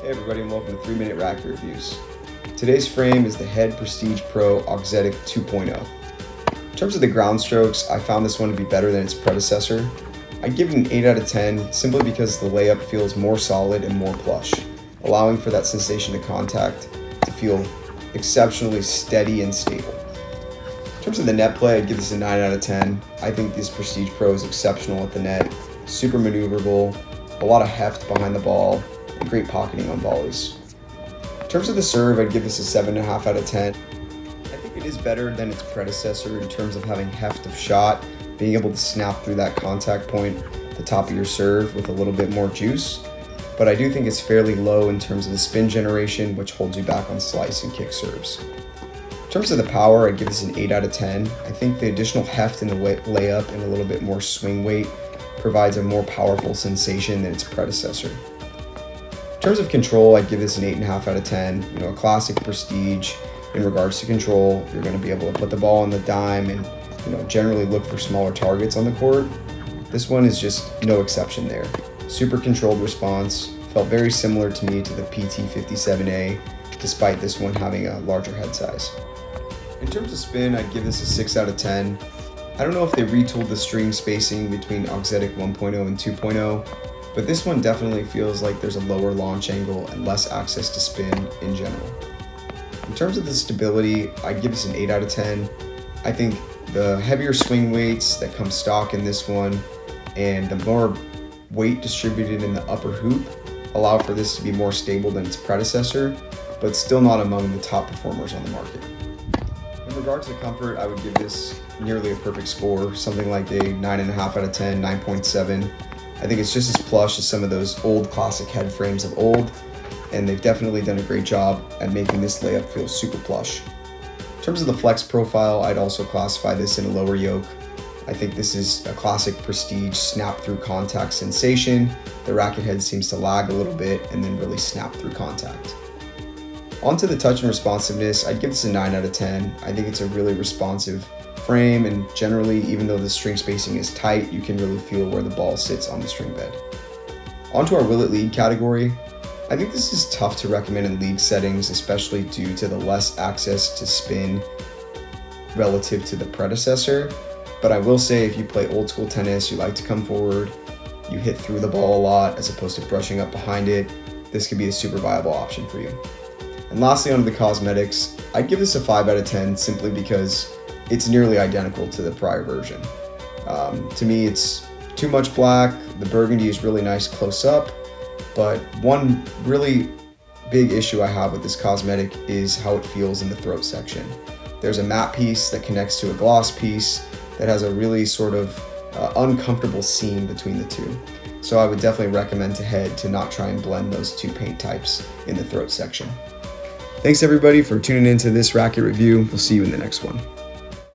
Hey everybody, and welcome to 3-Minute Racquet Reviews. Today's frame is the Head Prestige Pro Auxetic 2.0. In terms of the ground strokes, I found this one to be better than its predecessor. I'd give it an 8 out of 10 simply because the layup feels more solid and more plush, allowing for that sensation to contact to feel exceptionally steady and stable. In terms of the net play, I'd give this a 9 out of 10. I think this Prestige Pro is exceptional at the net, super maneuverable, a lot of heft behind the ball, and great pocketing on volleys. In terms of the serve, I'd give this a 7.5 out of 10. I think it is better than its predecessor in terms of having heft of shot, being able to snap through that contact point at the top of your serve with a little bit more juice. But I do think it's fairly low in terms of the spin generation, which holds you back on slice and kick serves. In terms of the power, I'd give this an 8 out of 10. I think the additional heft in the layup and a little bit more swing weight provides a more powerful sensation than its predecessor. In terms of control, I'd give this an 8.5 out of 10. A classic Prestige in regards to control. You're going to be able to put the ball on the dime and generally look for smaller targets on the court. This one is just no exception there. Super controlled response, felt very similar to me to the PT57A, despite this one having a larger head size. In terms of spin, I'd give this a 6 out of 10. I don't know if they retooled the string spacing between Auxetic 1.0 and 2.0, but this one definitely feels like there's a lower launch angle and less access to spin in general. In terms of the stability, I'd give this an 8 out of 10. I think the heavier swing weights that come stock in this one and the more weight distributed in the upper hoop allow for this to be more stable than its predecessor, but still not among the top performers on the market. In regards to comfort, I would give this nearly a perfect score, something like a 9.5 out of 10, 9.7. I think it's just as plush as some of those old classic head frames of old, and they've definitely done a great job at making this layup feel super plush. In terms of the flex profile, I'd also classify this in a lower yoke. I think this is a classic Prestige snap through contact sensation. The racket head seems to lag a little bit and then really snap through contact. Onto the touch and responsiveness, I'd give this a 9 out of 10. I think it's a really responsive frame, and generally, even though the string spacing is tight, you can really feel where the ball sits on the string bed. Onto our Will It Lead category. I think this is tough to recommend in league settings, especially due to the less access to spin relative to the predecessor. But I will say, if you play old school tennis, you like to come forward, you hit through the ball a lot as opposed to brushing up behind it, this could be a super viable option for you. And lastly, onto the cosmetics, I'd give this a 5 out of 10 simply because it's nearly identical to the prior version. To me, it's too much black. The burgundy is really nice close up, but one really big issue I have with this cosmetic is how it feels in the throat section. There's a matte piece that connects to a gloss piece that has a really sort of uncomfortable seam between the two. So I would definitely recommend to Head to not try and blend those two paint types in the throat section. Thanks everybody for tuning into this racket review. We'll see you in the next one.